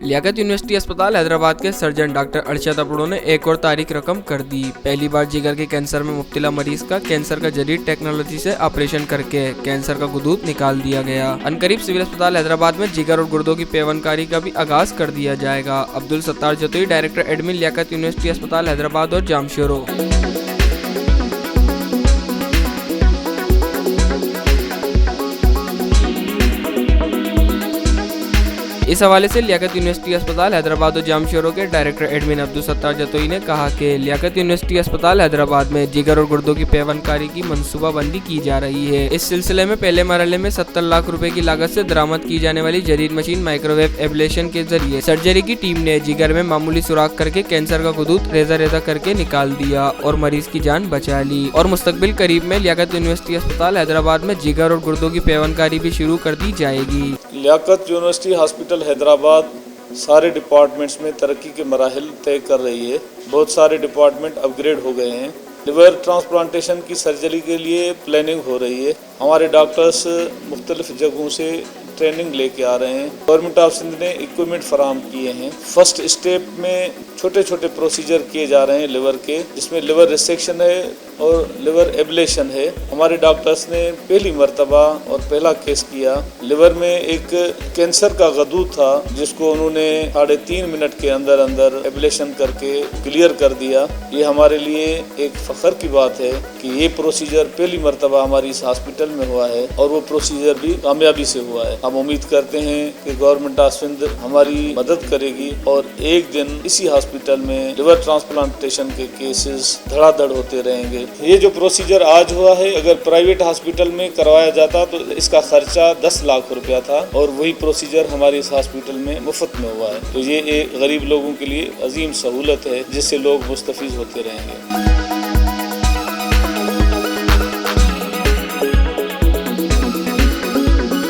Liaquat university अस्पताल हैदराबाद के surgeon doctor Arshad Abro ने एक और तारीख रकम कर दी। पहली बार जिगर के कैंसर में मुब्तला मरीज का कैंसर का जदीद टेक्नोलॉजी से ऑपरेशन करके कैंसर का गुदूद निकाल दिया गया। अनकरीब सिविल अस्पताल हैदराबाद में जिगर और गुर्दों की पेवनकारी का भी आगाज कर दिया जाएगा। Abdul Sattar Jatoi, director admin Liaquat university अस्पताल हैदराबाद और जामशोरो। इस हवाले से लियाकत यूनिवर्सिटी अस्पताल हैदराबाद और जामशोरो के डायरेक्टर एडमिन अब्दुल सत्तार जतोई ने कहा कि लियाकत यूनिवर्सिटी अस्पताल हैदराबाद में जिगर और गुर्दों की पेवनकारी की मनसूबाबंदी की जा रही है। इस सिलसिले में पहले मरहले में 70 लाख रुपए की लागत से दरामद की जाने वाली जदीद मशीन माइक्रोवेव एब्लेशन के जरिए सर्जरी की टीम ने जिगर में मामूली सुराख करके कैंसर का गुदूद रेजा रेजा करके निकाल दिया और मरीज की जान बचा ली। और मुस्तकबिल करीब में लियाकत यूनिवर्सिटी अस्पताल हैदराबाद में जिगर और गुर्दों की पेवनकारी भी शुरू कर दी जाएगी। लियाकत यूनिवर्सिटी हॉस्पिटल हैदराबाद सारे डिपार्टमेंट्स में तरक्की के मराहिल तय कर रही है। बहुत सारे डिपार्टमेंट अपग्रेड हो गए हैं। लिवर ट्रांसप्लांटेशन की सर्जरी के लिए प्लानिंग हो रही है। हमारे डॉक्टर्स मुख्तलिफ जगहों से ट्रेनिंग लेके आ रहे हैं। गवर्नमेंट ऑफ सिंध ने इक्विपमेंट फराहम किए हैं। फर्स्ट स्टेप में छोटे छोटे प्रोसीजर किए जा रहे हैं लिवर के, जिसमें लिवर रिसेक्शन है और लिवर एब्लेशन है। हमारे डॉक्टर्स ने पहली मर्तबा और पहला केस किया। लिवर में एक कैंसर का गदूद था जिसको उन्होंने 3.5 मिनट के अंदर अंदर एब्लेशन करके क्लियर कर दिया। ये हमारे लिए एक फख्र की बात है कि ये प्रोसीजर पहली मर्तबा हमारी इस हॉस्पिटल में हुआ है और वो प्रोसीजर भी कामयाबी से हुआ है। हम उम्मीद करते हैं कि गवर्नमेंट ऑफ सिंध हमारी मदद करेगी और एक दिन इसी हॉस्पिटल में लिवर ट्रांसप्लांटेशन के केसेस धड़ाधड़ होते रहेंगे। ये जो प्रोसीजर आज हुआ है, अगर प्राइवेट हॉस्पिटल में करवाया जाता तो इसका खर्चा 10 लाख रुपया था और वही प्रोसीजर हमारे इस हॉस्पिटल में मुफ्त में हुआ है। तो ये एक गरीब लोगों के लिए अजीम सहूलत है जिससे लोग मुस्तफीज होते रहेंगे।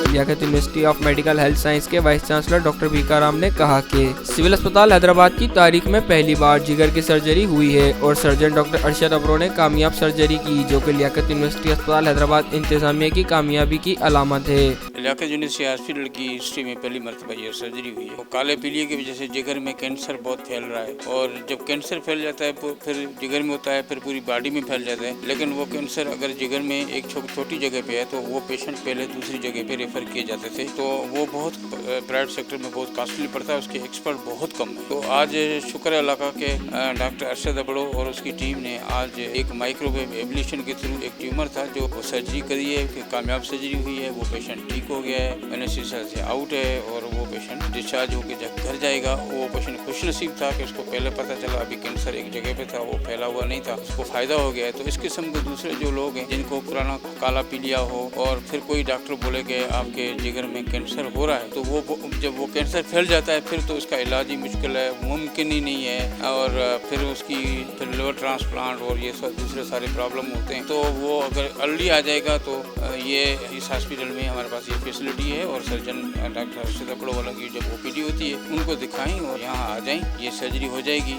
Liaquat university of medical health science के वाइस चांसलर डॉक्टर भीकाराम ने कहा कि सिविल अस्पताल हैदराबाद की तारीख में पहली बार जिगर की सर्जरी हुई है और सर्जन डॉक्टर अरशद अबड़ो ने कामयाब सर्जरी की, जो कि लियाकत यूनिवर्सिटी अस्पताल हैदराबाद इंतजामिया की कामयाबी की अलामत है। लियाकत यूनिवर्सिटी हॉस्पिटल की हिस्ट्री में पहली मरतबा ये सर्जरी हुई है। काले पीलिए की वजह से जिगर में कैंसर बहुत फैल रहा है और जब कैंसर फैल जाता है फिर जिगर में होता है, फिर पूरी बॉडी में फैल जाता है। लेकिन वो कैंसर अगर जिगर में एक छोटी जगह पे है तो वो पेशेंट पहले दूसरी जगह पे रेफर किए जाते थे, तो वो बहुत प्राइवेट सेक्टर में बहुत कॉस्टली पड़ता है, उसके एक्सपर्ट बहुत कम है। तो आज शुक्र है इलाका के डॉक्टर अरशद अबड़ो और उसकी टीम ने आज एक माइक्रोवेव एब्लेशन के थ्रू एक ट्यूमर था जो सर्जरी करी है, कामयाब सर्जरी हुई है। वो पेशेंट ठीक हो गया है, एनेस्थीसिया से आउट है और वो पेशेंट डिस्चार्ज होकर जब घर जाएगा। वो पेशेंट खुशनसीब था कि उसको पहले पता चला, अभी कैंसर एक जगह पे था, वो फैला हुआ नहीं था, उसको फायदा हो गया है। तो इस किस्म के दूसरे जो लोग हैं जिनको पुराना काला पीलिया हो और फिर कोई डॉक्टर बोले कि आपके जिगर में कैंसर हो रहा है, तो वो जब वो कैंसर फैल जाता है फिर तो उसका इलाज ही मुश्किल है, मुमकिन ही नहीं है। और फिर लिवर ट्रांसप्लांट और ये सब दूसरे सारे प्रॉब्लम होते हैं। तो वो अगर अर्ली आ जाएगा तो ये इस हॉस्पिटल में हमारे पास ये फैसिलिटी है और सर्जन डॉक्टर अरशद अबड़ो वाला की जब ओपीडी होती है उनको दिखाएं और यहाँ आ जाएं, ये सर्जरी हो जाएगी।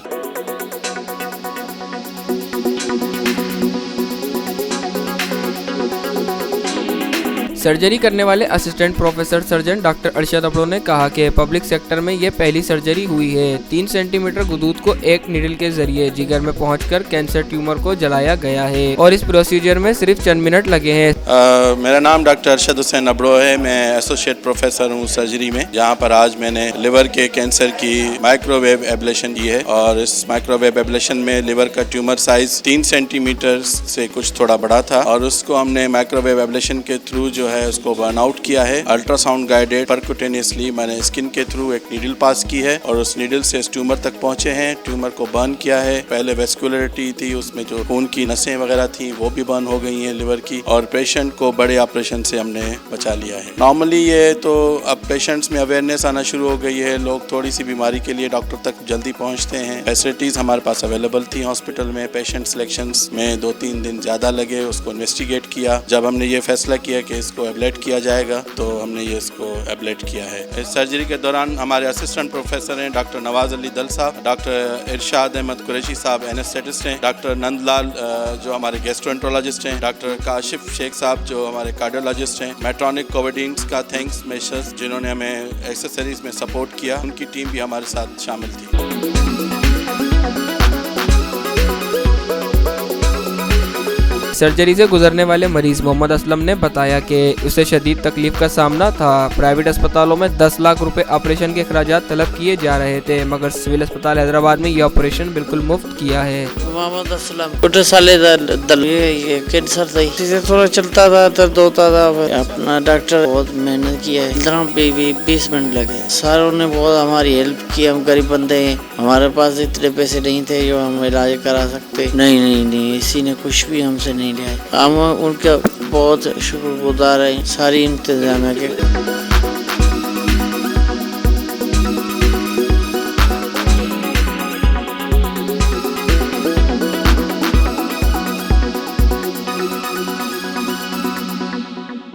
सर्जरी करने वाले assistant professor surgeon doctor Arshad Abro ने कहा कि पब्लिक सेक्टर में ये पहली सर्जरी हुई है। 3 सेंटीमीटर गुदूद को एक नीडल के जरिए जिगर में पहुंचकर कैंसर ट्यूमर को जलाया गया है और इस प्रोसीजर में सिर्फ चंद मिनट लगे हैं। मेरा नाम डॉक्टर अरशद हुसैन अबड़ो है। मैं एसोसिएट प्रोफेसर हूँ सर्जरी में, जहाँ पर आज मैंने लिवर के कैंसर की माइक्रोवेव एब्लेशन की है और इस माइक्रोवेव एब्लेशन में लिवर का ट्यूमर साइज 3 सेंटीमीटर से कुछ थोड़ा बड़ा था और उसको हमने माइक्रोवेव एब्लेशन के थ्रू जो है उसको बर्न आउट किया है। अल्ट्रासाउंड गाइडेड परक्यूटेनियसली मैंने स्किन के थ्रू एक नीडल पास की है और उस नीडल से इस ट्यूमर तक पहुंचे हैं। ट्यूमर को बर्न किया है। पहले वेस्कुलरिटी थी, उसमें जो खून की नसें वगैरह थी वो भी बर्न हो गई हैं लिवर की, और पेशेंट को बड़े ऑपरेशन से हमने बचा लिया है। नॉर्मली ये तो अब पेशेंट्स में अवेयरनेस आना शुरू हो गई है। लोग थोड़ी सी बीमारी के लिए डॉक्टर तक जल्दी पहुँचते हैं। फैसिलिटीज हमारे पास अवेलेबल थी हॉस्पिटल में। पेशेंट सिलेक्शन में 2-3 दिन ज़्यादा लगे, उसको इन्वेस्टिगेट किया। जब हमने ये फैसला किया कि इसको کو ایبلیٹ کیا جائے گا، تو ہم نے یہ اس کو ایبلیٹ کیا ہے۔ اس سرجری کے دوران ہمارے اسسٹنٹ پروفیسر ہیں ڈاکٹر نواز علی دل صاحب، ڈاکٹر ارشاد احمد قریشی صاحب اینستھیٹسٹ ہیں، ڈاکٹر نند لال جو ہمارے گیسٹرونٹرولوجسٹ ہیں، ڈاکٹر کاشف شیخ صاحب جو ہمارے کارڈیولوجسٹ ہیں، میٹرونک کوویڈینس کا تھینکس میشرز جنہوں نے ہمیں ایکسیسریز میں سپورٹ کیا، ان کی ٹیم بھی ہمارے ساتھ شامل تھی۔ سرجری سے گزرنے والے مریض محمد اسلم نے بتایا کہ اسے شدید تکلیف کا سامنا تھا۔ پرائیویٹ اسپتالوں میں 10 لاکھ روپے آپریشن کے اخراجات طلب کیے جا رہے تھے، مگر سول اسپتال حیدرآباد میں یہ آپریشن بالکل مفت کیا ہے۔ محمد اسلم چھوٹے سالے دل یہ کینسر تھا، اسے تھوڑا چلتا تھا، درد ہوتا تھا، اپنا ڈاکٹر بہت محنت کی ہے، 15-20 منٹ لگے، ساروں نے بہت ہماری ہیلپ کی۔ ہم غریب بندے ہیں، ہمارے پاس اتنے پیسے نہیں تھے جو ہم علاج کرا سکتے۔ نہیں اسی نے کچھ بھی ہم سے نہیں لیا، ہم ان کا بہت شکر گزار ہیں ساری انتظامیہ کے۔